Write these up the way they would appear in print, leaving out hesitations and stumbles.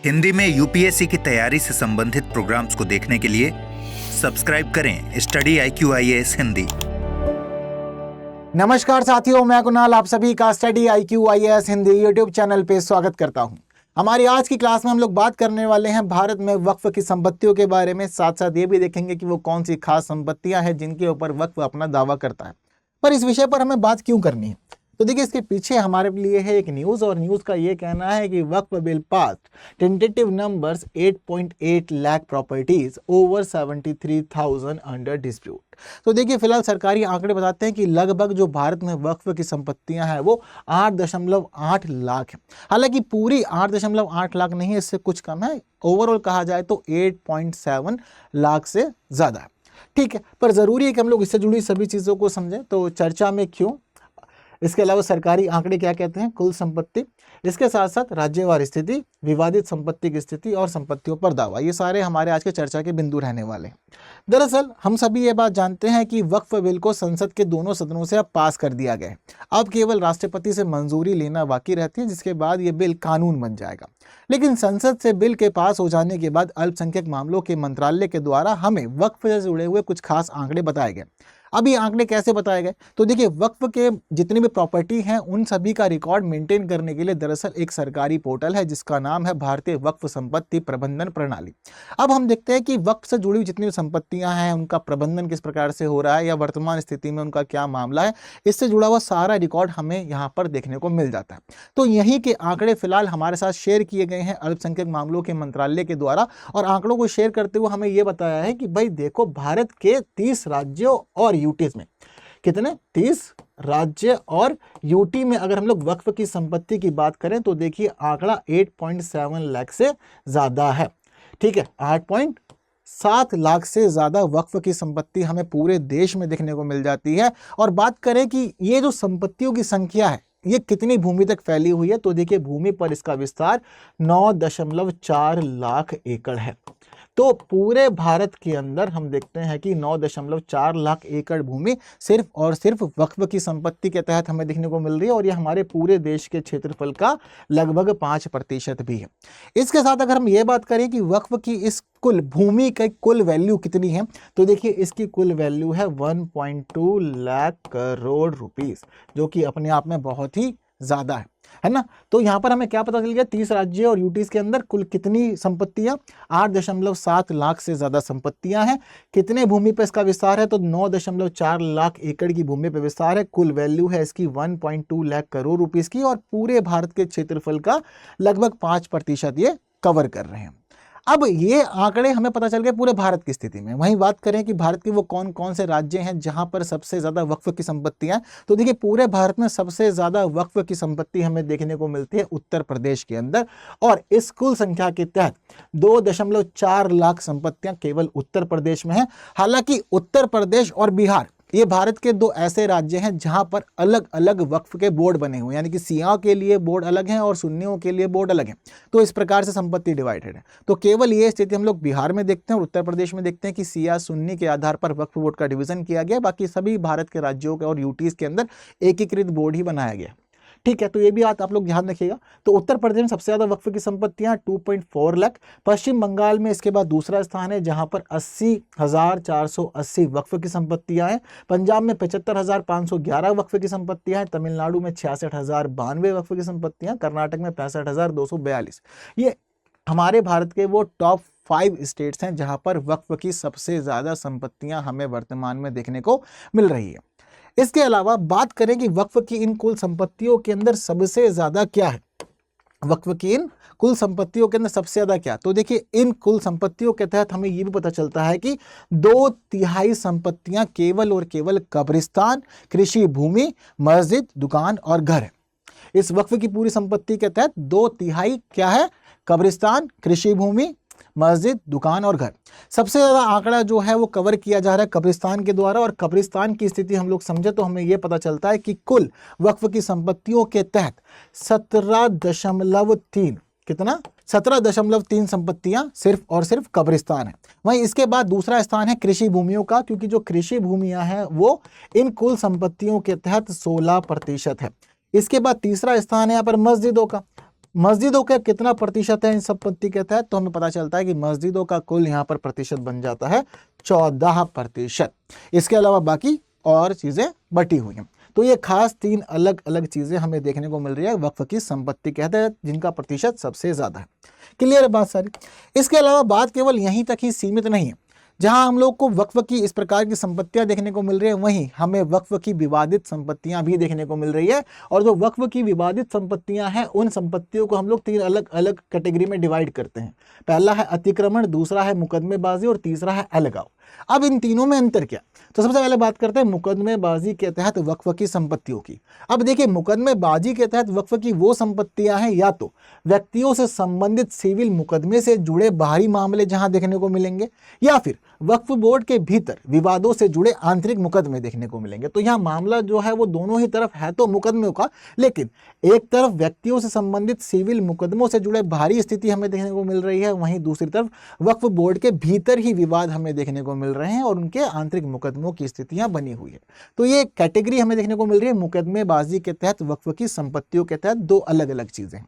हिंदी में यूपीएससी की तैयारी से संबंधित प्रोग्राम्स को देखने के लिए सब्सक्राइब करें स्टडी IQIAS हिंदी। नमस्कार साथियों, मैं कुणाल आप सभी का study IQIAS Hindi YouTube channel पे स्वागत करता हूं। हमारी आज की क्लास में हम लोग बात करने वाले हैं भारत में वक्फ की संपत्तियों के बारे में। साथ साथ ये भी देखेंगे कि वो कौन सी खास संपत्तियां हैं जिनके ऊपर वक्फ अपना दावा करता है। पर इस विषय पर हमें बात क्यों करनी है, तो देखिए इसके पीछे हमारे लिए है एक न्यूज़, और न्यूज़ का ये कहना है कि Waqf bill pass tentative numbers 8.8 lakh properties over 73,000 under dispute. तो देखिए फिलहाल सरकारी आंकड़े बताते हैं कि लगभग जो भारत में वक्फ की संपत्तियां हैं वो 8.8 लाख है। हालांकि पूरी 8.8 लाख नहीं है, इससे कुछ कम है। ओवरऑल कहा जाए तो 8.7 लाख से ज़्यादा है। ठीक है, पर ज़रूरी है कि हम लोग इससे जुड़ी सभी चीज़ों को समझें। तो चर्चा में क्यों, इसके अलावा सरकारी आंकड़े क्या कहते हैं, कुल संपत्ति, इसके साथ साथ राज्यवार स्थिति, विवादित संपत्ति की स्थिति और संपत्तियों पर दावा, ये सारे हमारे आज के चर्चा के बिंदु रहने वाले हैं। दरअसल हम सभी ये बात जानते हैं कि वक्फ बिल को संसद के दोनों सदनों से अब पास कर दिया गया है। अब केवल राष्ट्रपति से मंजूरी लेना बाकी रहती है, जिसके बाद ये बिल कानून बन जाएगा। लेकिन संसद से बिल के पास हो जाने के बाद अल्पसंख्यक मामलों के मंत्रालय के द्वारा हमें वक्फ से जुड़े हुए कुछ खास आंकड़े बताए गए। अब ये आंकड़े कैसे बताए गए, तो देखिए वक्फ के जितनी भी प्रॉपर्टी हैं उन सभी का रिकॉर्ड मेंटेन करने के लिए दरअसल एक सरकारी पोर्टल है जिसका नाम है भारतीय वक्फ संपत्ति प्रबंधन प्रणाली। अब हम देखते हैं कि वक्फ से जुड़ी हुई जितनी भी संपत्तियां हैं उनका प्रबंधन किस प्रकार से हो रहा है या वर्तमान स्थिति में उनका क्या मामला है, इससे जुड़ा हुआ सारा रिकॉर्ड हमें यहाँ पर देखने को मिल जाता है। तो यहीं के आंकड़े फिलहाल हमारे साथ शेयर किए गए हैं अल्पसंख्यक मामलों के मंत्रालय के द्वारा, और आंकड़ों को शेयर करते हुए हमें यह बताया है कि भाई देखो, भारत के 30 राज्यों और यूटीज में कितने 30 राज्य और यूटी में अगर हम लोग वक्फ की संपत्ति की बात करें तो देखिए आंकड़ा 8.7 लाख से ज्यादा है। ठीक है, 8.7 लाख से ज्यादा वक्फ की संपत्ति हमें पूरे देश में देखने को मिल जाती है। और बात करें कि ये जो संपत्तियों की संख्या है ये कितनी भूमि तक फैली हुई है, तो देखिए भूमि पर इसका विस्तार 9.4 लाख एकड़ है। तो पूरे भारत के अंदर हम देखते हैं कि 9.4 लाख एकड़ भूमि सिर्फ और सिर्फ वक्फ की संपत्ति के तहत हमें देखने को मिल रही है, और ये हमारे पूरे देश के क्षेत्रफल का लगभग 5% भी है। इसके साथ अगर हम ये बात करें कि वक्फ की इस कुल भूमि की कुल वैल्यू कितनी है, तो देखिए इसकी कुल वैल्यू है 1.2 लाख करोड़ रुपीस, जो कि अपने आप में बहुत ही ज्यादा है ना। तो यहाँ पर हमें क्या पता चल गया, 30 राज्य और यूटीज के अंदर कुल कितनी संपत्तियां, 8.7 लाख से ज्यादा संपत्तियां हैं। कितने भूमि पे इसका विस्तार है, तो 9.4 लाख एकड़ की भूमि पे विस्तार है। कुल वैल्यू है इसकी 1.2 लाख करोड़ रुपीस की, और पूरे भारत के क्षेत्रफल का लगभग 5% ये कवर कर रहे हैं। अब ये आंकड़े हमें पता चल गए पूरे भारत की स्थिति में। वहीं बात करें कि भारत के वो कौन कौन से राज्य हैं जहां पर सबसे ज्यादा वक्फ की संपत्तियां, तो देखिए पूरे भारत में सबसे ज्यादा वक्फ की संपत्ति हमें देखने को मिलती है उत्तर प्रदेश के अंदर, और इस कुल संख्या के तहत 2.4 लाख संपत्तियां केवल उत्तर प्रदेश में है। हालांकि उत्तर प्रदेश और बिहार ये भारत के दो ऐसे राज्य हैं जहां पर अलग अलग वक्फ के बोर्ड बने हुए हैं, यानी कि सियाओं के लिए बोर्ड अलग हैं और सुन्नियों के लिए बोर्ड अलग हैं। तो इस प्रकार से संपत्ति डिवाइडेड है। तो केवल ये स्थिति हम लोग बिहार में देखते हैं और उत्तर प्रदेश में देखते हैं कि सिया सुन्नी के आधार पर वक्फ बोर्ड का डिवीजन किया गया। बाकी सभी भारत के राज्यों के और यूटीज के अंदर एकीकृत बोर्ड ही बनाया गया। ठीक है, तो ये भी आप लोग ध्यान रखिएगा। तो उत्तर प्रदेश में सबसे ज्यादा वक्फ की संपत्तियां 2.4 लाख। पश्चिम बंगाल में इसके बाद दूसरा स्थान है जहां पर 80,480 वक्फ की संपत्तियां हैं। पंजाब में 75,511 वक्फ की संपत्तियां हैं। तमिलनाडु में 66,092 वक्फ की संपत्तियां। कर्नाटक में 65,242। ये हमारे भारत के वो टॉप 5 स्टेट्स हैं जहां पर वक्फ की सबसे ज्यादा संपत्तियां हमें वर्तमान में देखने को मिल रही है। इसके अलावा बात करें कि वक्फ की इन कुल संपत्तियों के अंदर सबसे ज्यादा क्या है, वक्फ की इन कुल संपत्तियों के अंदर सबसे ज्यादा क्या, तो देखिए इन कुल संपत्तियों के तहत हमें यह भी पता चलता है कि 2/3 संपत्तियां केवल और केवल कब्रिस्तान, कृषि भूमि, मस्जिद, दुकान और घर है। इस वक्फ की पूरी संपत्ति के तहत 2/3 क्या है, कब्रिस्तान, कृषि भूमि, मस्जिद, दुकान और घर। सबसे ज्यादा आंकड़ा जो है वो कवर किया जा रहा है कब्रिस्तान के द्वारा, और कब्रिस्तान की स्थिति हम लोग समझे तो हमें यह पता चलता है कि कुल वक्फ की संपत्तियों के तहत 17.3 कितना 17.3 संपत्तियां सिर्फ और सिर्फ कब्रिस्तान है। वहीं इसके बाद दूसरा स्थान है कृषि भूमियों का, क्योंकि जो कृषि भूमियां हैं वो इन कुल संपत्तियों के तहत 16% है। इसके बाद तीसरा स्थान है यहाँ पर मस्जिदों का, मस्जिदों का कितना प्रतिशत है इन संपत्ति के तहत, तो हमें पता चलता है कि मस्जिदों का कुल यहाँ पर प्रतिशत बन जाता है 14%। इसके अलावा बाकी और चीजें बटी हुई हैं। तो ये खास 3 अलग अलग चीजें हमें देखने को मिल रही है वक्फ की संपत्ति के तहत, जिनका प्रतिशत सबसे ज्यादा है। क्लियर है बात सारी। इसके अलावा बात केवल यहीं तक ही सीमित नहीं है। जहां हम लोग को वक्फ की इस प्रकार की संपत्तियां देखने को मिल रही है, वहीं हमें वक्फ की विवादित संपत्तियां भी देखने को मिल रही है। और जो वक्फ की विवादित संपत्तियां हैं, उन संपत्तियों को हम लोग 3 अलग अलग कैटेगरी में डिवाइड करते हैं। पहला है अतिक्रमण, दूसरा है मुकदमेबाजी और तीसरा है अलगाव। अब इन तीनों में अंतर क्या? तो सबसे पहले बात करते हैं मुकदमेबाजी के तहत वक्फ की संपत्तियों की। अब देखिए, मुकदमेबाजी के तहत वक्फ की वो संपत्तियां हैं या तो व्यक्तियों से संबंधित सिविल मुकदमे से जुड़े बाहरी मामले जहां देखने को मिलेंगे, या फिर वक्फ बोर्ड के भीतर विवादों से जुड़े आंतरिक मुकदमे देखने को मिलेंगे। तो यहाँ मामला जो है वो दोनों ही तरफ है तो मुकदमों का, लेकिन एक तरफ व्यक्तियों से संबंधित सिविल मुकदमों से जुड़े बाहरी स्थिति हमें देखने को मिल रही है, वहीं दूसरी तरफ वक्फ बोर्ड के भीतर ही विवाद हमें देखने को मिल रहे हैं और उनके आंतरिक मुकदमों की स्थितियां बनी हुई है। तो ये कैटेगरी हमें देखने को मिल रही है मुकदमेबाजी के तहत वक्फ की संपत्तियों के तहत 2 अलग अलग चीजें।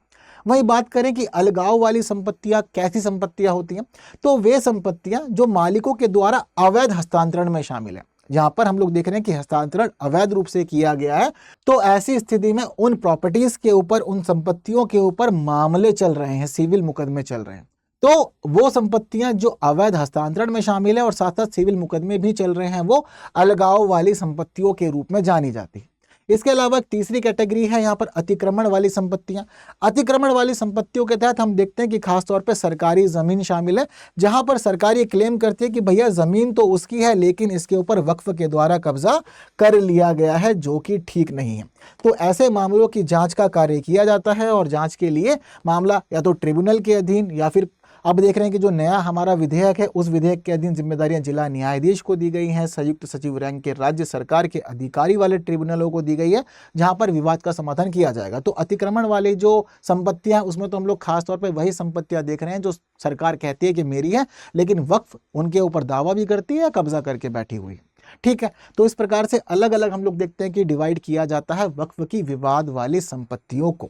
वहीं बात करें कि अलगाव वाली संपत्तियां कैसी संपत्तियां होती हैं, तो वे संपत्तियां जो मालिकों के द्वारा अवैध हस्तांतरण में शामिल है। यहां पर हम लोग देख रहे हैं कि हस्तांतरण अवैध रूप से किया गया है, तो ऐसी स्थिति में उन प्रॉपर्टीज के ऊपर, उन संपत्तियों के ऊपर मामले चल रहे हैं, सिविल मुकदमे चल रहे हैं। तो वो संपत्तियां जो अवैध हस्तांतरण में शामिल है और साथ साथ सिविल मुकदमे भी चल रहे हैं, वो अलगाव वाली संपत्तियों के रूप में जानी जाती है। इसके अलावा एक तीसरी कैटेगरी है यहाँ पर अतिक्रमण वाली संपत्तियां। अतिक्रमण वाली संपत्तियों के तहत हम देखते हैं कि खासतौर पर सरकारी जमीन शामिल है, जहां पर सरकार ये क्लेम करती है कि भैया जमीन तो उसकी है, लेकिन इसके ऊपर वक्फ के द्वारा कब्जा कर लिया गया है, जो कि ठीक नहीं है। तो ऐसे मामलों की जांच का कार्य किया जाता है और जांच के लिए मामला या तो ट्रिब्यूनल के अधीन, या फिर अब देख रहे हैं कि जो नया हमारा विधेयक है, उस विधेयक के अधीन जिम्मेदारियां जिला न्यायाधीश को दी गई हैं, संयुक्त सचिव रैंक के राज्य सरकार के अधिकारी वाले ट्रिब्यूनलों को दी गई है, जहां पर विवाद का समाधान किया जाएगा। तो अतिक्रमण वाली जो संपत्तियां हैं, उसमें तो हम लोग खासतौर पर वही संपत्तियां देख रहे हैं जो सरकार कहती है कि मेरी है, लेकिन वक्फ उनके ऊपर दावा भी करती है या कब्जा करके बैठी हुई। ठीक है, तो इस प्रकार से अलग अलग हम लोग देखते हैं कि डिवाइड किया जाता है वक्फ की विवाद वाली संपत्तियों को।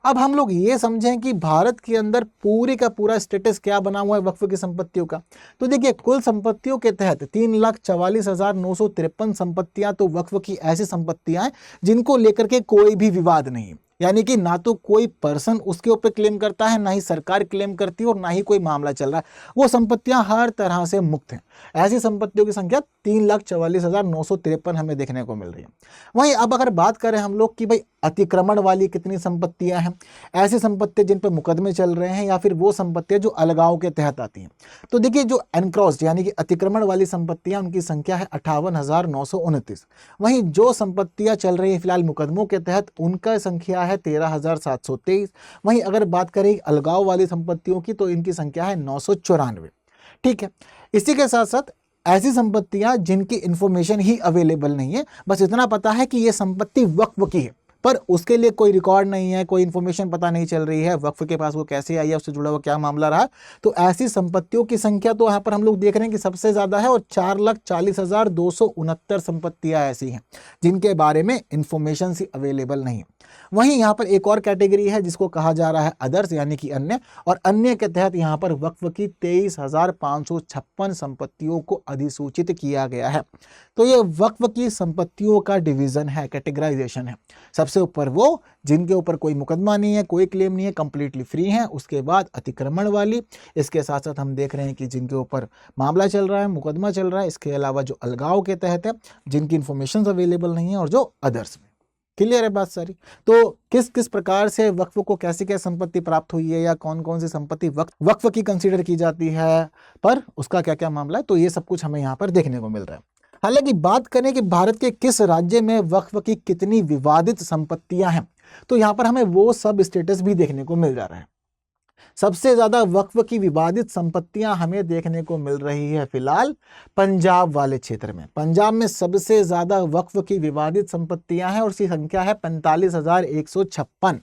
अब हम लोग ये समझें कि भारत के अंदर पूरी का पूरा स्टेटस क्या बना हुआ है वक्फ की संपत्तियों का। तो देखिए, कुल संपत्तियों के तहत 3,44,953 संपत्तियां तो वक्फ की ऐसी संपत्तियां हैं जिनको लेकर के कोई भी विवाद नहीं, यानी कि ना तो कोई पर्सन उसके ऊपर क्लेम करता है, ना ही सरकार क्लेम करती है और ना ही कोई मामला चल रहा है। वो संपत्तियां हर तरह से मुक्त हैं। ऐसी संपत्तियों की संख्या 3,44,953 हमें देखने को मिल रही है। वहीं अब अगर बात करें हम लोग कि भाई अतिक्रमण वाली कितनी संपत्तियां हैं, ऐसी संपत्तियां जिन पर मुकदमे चल रहे हैं, या फिर वो संपत्तियां जो अलगाव के तहत आती हैं। तो देखिए, जो एनक्रॉस्ड यानी कि अतिक्रमण वाली संपत्तियां, उनकी संख्या है 58,929। वहीं जो संपत्तियां चल रही है फिलहाल मुकदमों के तहत, उनका संख्या है 13,723। वहीं अगर बात करें अलगाव वाली संपत्तियों की, तो इनकी संख्या है 994। ठीक है, इसी के साथ साथ ऐसी संपत्तियां जिनकी इंफॉर्मेशन ही अवेलेबल नहीं है, बस इतना पता है कि यह संपत्ति वक्फ की है, पर उसके लिए कोई रिकॉर्ड नहीं है, कोई इन्फॉर्मेशन पता नहीं चल रही है, वक्फ के पास वो कैसे आई है, उससे जुड़ा हुआ क्या मामला रहा। तो ऐसी संपत्तियों की संख्या तो यहाँ पर हम लोग देख रहे हैं कि सबसे ज्यादा है, और 4,40,269 संपत्तियां ऐसी हैं जिनके बारे में इंफॉर्मेशन सी अवेलेबल नहीं है। वहीं यहाँ पर एक और कैटेगरी है जिसको कहा जा रहा है अदर्स, यानी कि अन्य, और अन्य के तहत यहाँ पर वक्फ की 23,556 संपत्तियों को अधिसूचित किया गया है। तो ये वक्फ की संपत्तियों का डिवीजन है, कैटेगराइजेशन है। सबसे ऊपर वो जिनके ऊपर कोई मुकदमा नहीं है, कोई क्लेम नहीं है, कंप्लीटली फ्री हैं। उसके बाद अतिक्रमण वाली, इसके साथ साथ हम देख रहे हैं कि जिनके ऊपर मामला चल रहा है, मुकदमा चल रहा है। इसके अलावा जो अलगाव के तहत है, जिनकी इंफॉर्मेशन अवेलेबल नहीं है, और जो अदर्स में। क्लियर है बात सारी। तो किस किस प्रकार से वक्फ को कैसी क्या संपत्ति प्राप्त हुई है, या कौन कौन सी संपत्ति वक्फ की कंसीडर की जाती है, पर उसका क्या क्या मामला है, तो ये सब कुछ हमें यहाँ पर देखने को मिल रहा है। हालांकि बात करें कि भारत के किस राज्य में वक्फ की कितनी विवादित संपत्तियां हैं, तो यहाँ पर हमें वो सब स्टेटस भी देखने को मिल जा रहा है। सबसे ज्यादा वक्फ की विवादित संपत्तियां हमें देखने को मिल रही है फिलहाल पंजाब वाले क्षेत्र में। पंजाब में सबसे ज्यादा वक्फ की विवादित संपत्तियां हैं और उसकी संख्या है 45,156।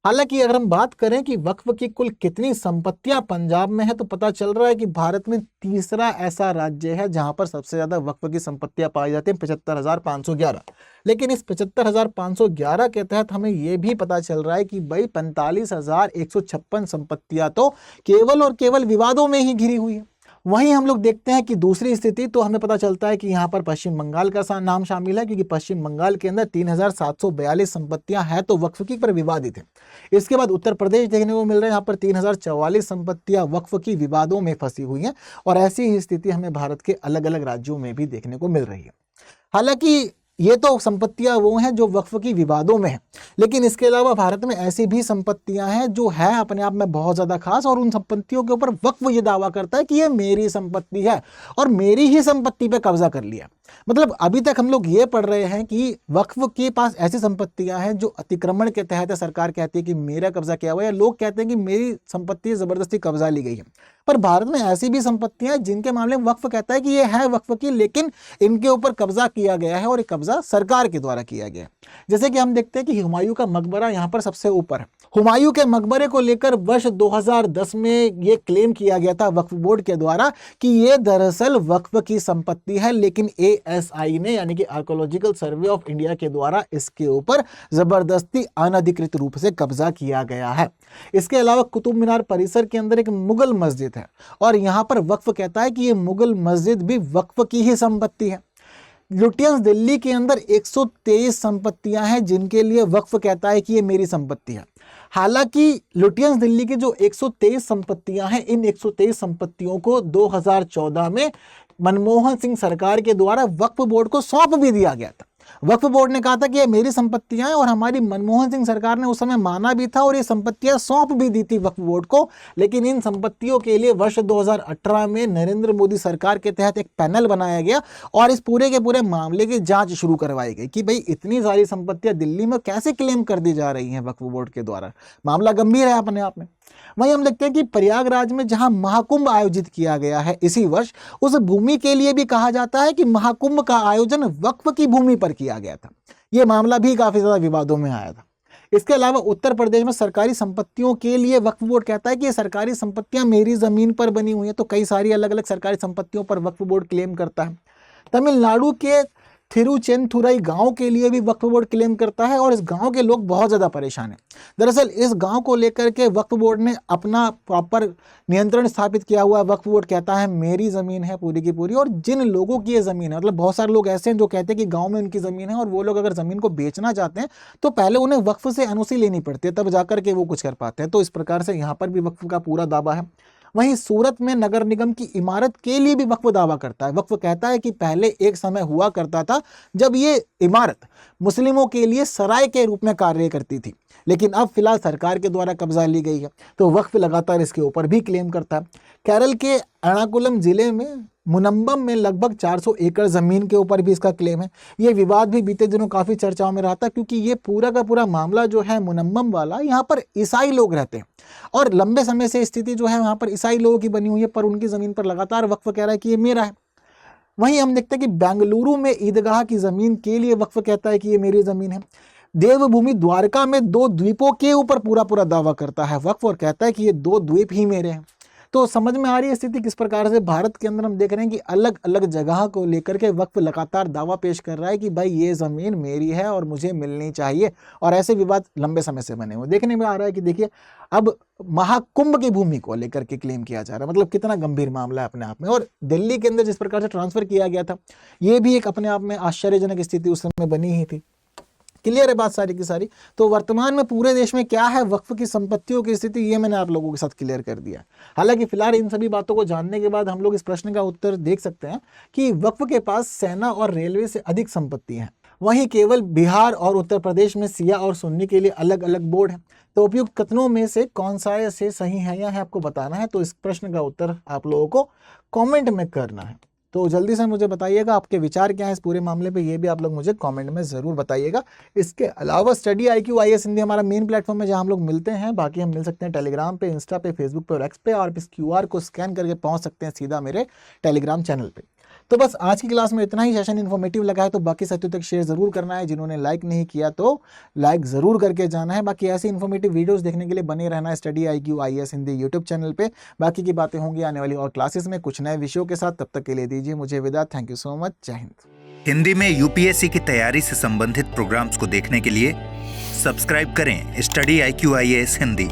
हालांकि अगर हम बात करें कि वक्फ की कुल कितनी संपत्तियां पंजाब में है, तो पता चल रहा है कि भारत में तीसरा ऐसा राज्य है जहां पर सबसे ज्यादा वक्फ की संपत्तियां पाई जाती हैं, 75,511। लेकिन इस 75,511 के तहत हमें यह भी पता चल रहा है कि भाई 45,156 संपत्तियां तो केवल और केवल विवादों में ही घिरी हुई है। वहीं हम लोग देखते हैं कि दूसरी स्थिति तो हमें पता चलता है कि यहाँ पर पश्चिम बंगाल का नाम शामिल है, क्योंकि पश्चिम बंगाल के अंदर 3,742 संपत्तियां हैं तो वक्फ की पर विवादित है। इसके बाद उत्तर प्रदेश देखने को मिल रहा है, यहाँ पर 3,044 संपत्तियां वक्फ की विवादों में फंसी हुई हैं, और ऐसी ही स्थिति हमें भारत के अलग अलग राज्यों में भी देखने को मिल रही है। हालांकि ये तो संपत्तियां वो हैं जो वक्फ की विवादों में है, लेकिन इसके अलावा भारत में ऐसी भी संपत्तियां हैं जो है अपने आप में बहुत ज्यादा खास, और उन संपत्तियों के ऊपर वक्फ ये दावा करता है कि ये मेरी संपत्ति है और मेरी ही संपत्ति पे कब्जा कर लिया। मतलब अभी तक हम लोग ये पढ़ रहे हैं कि वक्फ के पास ऐसी संपत्तियां हैं जो अतिक्रमण के तहत है, सरकार कहती है कि मेरा कब्जा किया हुआ है, या लोग कहते हैं कि मेरी संपत्ति जबरदस्ती कब्जा ली गई है। पर भारत में ऐसी भी संपत्तियां हैं जिनके मामले में वक्फ कहता है कि ये है वक्फ की, लेकिन इनके ऊपर कब्जा किया गया है और ये कब्जा सरकार के द्वारा किया गया है। जैसे कि हम देखते हैं कि हुमायूं का मकबरा यहाँ पर सबसे ऊपर है। हुमायूं के मकबरे को लेकर वर्ष 2010 में ये क्लेम किया गया था वक्फ बोर्ड के द्वारा कि ये दरअसल वक्फ की संपत्ति है, लेकिन ASI ने यानी कि आर्कोलॉजिकल सर्वे ऑफ इंडिया के द्वारा इसके ऊपर जबरदस्ती अनधिकृत रूप से कब्जा किया गया है। इसके अलावा कुतुब मीनार परिसर के अंदर एक मुगल मस्जिद है, और यहां पर वक्फ कहता है कि ये मुगल मस्जिद भी वक्फ की ही संपत्ति है। लुटियंस दिल्ली के अंदर 123 संपत्तियां हैं जिनके लिए वक्फ कहता है कि ये मेरी संपत्ति है। हालांकि लुटियंस दिल्ली की जो 123 संपत्तियां हैं, इन 123 संपत्तियों को 2014 में मनमोहन सिंह सरकार के द्वारा वक्फ बोर्ड को सौंप भी दिया गया था। वक्फ बोर्ड ने कहा था कि ये मेरी संपत्तियां हैं, और हमारी मनमोहन सिंह सरकार ने उस समय माना भी था और ये संपत्तियां सौंप भी दी थी वक्फ बोर्ड को। लेकिन इन संपत्तियों के लिए वर्ष 2018 में नरेंद्र मोदी सरकार के तहत एक पैनल बनाया गया और इस पूरे के पूरे मामले की जांच शुरू करवाई गई कि भाई इतनी सारी संपत्तियां दिल्ली में कैसे क्लेम कर दी जा रही हैं वक्फ बोर्ड के द्वारा। मामला गंभीर है अपने आप में। वहीं हम देखते हैं कि प्रयागराज में जहां महाकुंभ आयोजित किया गया है इसी वर्ष, उस भूमि के लिए भी कहा जाता है कि महाकुंभ का आयोजन वक्फ की भूमि पर किया गया था। यह मामला भी काफी ज्यादा विवादों में आया था। इसके अलावा उत्तर प्रदेश में सरकारी संपत्तियों के लिए वक्फ बोर्ड कहता है कि ये सरकारी संपत्तियां मेरी जमीन पर बनी हुई है, तो कई सारी अलग अलग सरकारी संपत्तियों पर वक्फ बोर्ड क्लेम करता है। तमिलनाडु के थिरुचेंथुरई गांव के लिए भी वक्फ बोर्ड क्लेम करता है, और इस गांव के लोग बहुत ज़्यादा परेशान हैं। दरअसल इस गांव को लेकर के वक्फ बोर्ड ने अपना प्रॉपर नियंत्रण स्थापित किया हुआ है। वक्फ बोर्ड कहता है मेरी ज़मीन है पूरी की पूरी, और जिन लोगों की ये ज़मीन है, मतलब बहुत सारे लोग ऐसे हैं जो कहते हैं कि गाँव में उनकी ज़मीन है, और वो लोग अगर ज़मीन को बेचना चाहते हैं तो पहले उन्हें वक्फ से अनुमति लेनी पड़ती है, तब जाकर के वो कुछ कर पाते हैं। तो इस प्रकार से यहाँ पर भी वक्फ का पूरा दावा है। वहीं सूरत में नगर निगम की इमारत के लिए भी वक्फ दावा करता है। वक्फ कहता है कि पहले एक समय हुआ करता था जब ये इमारत मुस्लिमों के लिए सराय के रूप में कार्य करती थी, लेकिन अब फिलहाल सरकार के द्वारा कब्जा ली गई है, तो वक्फ लगातार इसके ऊपर भी क्लेम करता है। केरल के एर्नाकुलम जिले में मुनम्बम में लगभग 400 एकड़ जमीन के ऊपर भी इसका क्लेम है। ये विवाद भी बीते दिनों काफी चर्चाओं में रहा था, क्योंकि ये पूरा का पूरा मामला जो है मुनम्बम वाला, यहाँ पर ईसाई लोग रहते हैं और लंबे समय से स्थिति जो है वहाँ पर ईसाई लोगों की बनी हुई है, पर उनकी जमीन पर लगातार वक्फ कह रहा है कि ये मेरा है। वहीं हम देखते हैं कि बेंगलुरु में ईदगाह की जमीन के लिए वक्फ कहता है कि ये मेरी जमीन है। देवभूमि द्वारका में 2 द्वीपों के ऊपर पूरा पूरा दावा करता है वक्फ, और कहता है कि ये 2 द्वीप ही मेरे हैं। तो समझ में आ रही है स्थिति किस प्रकार से भारत के अंदर हम देख रहे हैं कि अलग अलग जगह को लेकर के वक्फ लगातार दावा पेश कर रहा है कि भाई ये ज़मीन मेरी है और मुझे मिलनी चाहिए, और ऐसे विवाद लंबे समय से बने हुए देखने में आ रहा है। कि देखिए अब महाकुंभ की भूमि को लेकर के क्लेम किया जा रहा है, मतलब कितना गंभीर मामला है अपने आप में। और दिल्ली के अंदर जिस प्रकार से ट्रांसफर किया गया था, ये भी एक अपने आप में आश्चर्यजनक स्थिति उस समय बनी ही थी। क्लियर है बात सारी की सारी। तो वर्तमान में पूरे देश में क्या है वक्फ की संपत्तियों की स्थिति, ये मैंने आप लोगों के साथ क्लियर कर दिया। हालांकि फिलहाल इन सभी बातों को जानने के बाद हम लोग इस प्रश्न का उत्तर देख सकते हैं कि वक्फ के पास सेना और रेलवे से अधिक संपत्ति है। वहीं केवल बिहार और उत्तर प्रदेश में सिया और सुन्नी के लिए अलग अलग बोर्ड है। तो उपयुक्त कथनों में से कौन सा से सही है या है आपको बताना है। तो इस प्रश्न का उत्तर आप लोगों को कॉमेंट में करना है। तो जल्दी से मुझे बताइएगा आपके विचार क्या है इस पूरे मामले पे, ये भी आप लोग मुझे कमेंट में ज़रूर बताइएगा। इसके अलावा स्टडी IQ IAS हिंदी हमारा मेन प्लेटफॉर्म है जहां हम लोग मिलते हैं। बाकी हम मिल सकते हैं टेलीग्राम पे, इंस्टा पे, फेसबुक पे और एक्स पे, और इस QR को स्कैन करके पहुंच सकते हैं सीधा मेरे टेलीग्राम चैनल पे। तो बस आज की क्लास में इतना ही। सेशन इन्फॉर्मेटिव लगा है तो बाकी साथियों तक शेयर जरूर करना है। जिन्होंने लाइक नहीं किया तो लाइक जरूर करके जाना है। बाकी ऐसे इन्फॉर्मेटिव वीडियोस देखने के लिए बने रहना है study IQ IAS Hindi YouTube channel पे। बाकी की बातें होंगी आने वाली और क्लासेस में कुछ नए विषयों के साथ। तब तक के लिए दीजिए मुझे विदा। Thank you so much. जय हिंद। हिंदी में यूपीएससी की तैयारी से संबंधित प्रोग्राम्स को देखने के लिए सब्सक्राइब करें स्टडी IQ IAS हिंदी।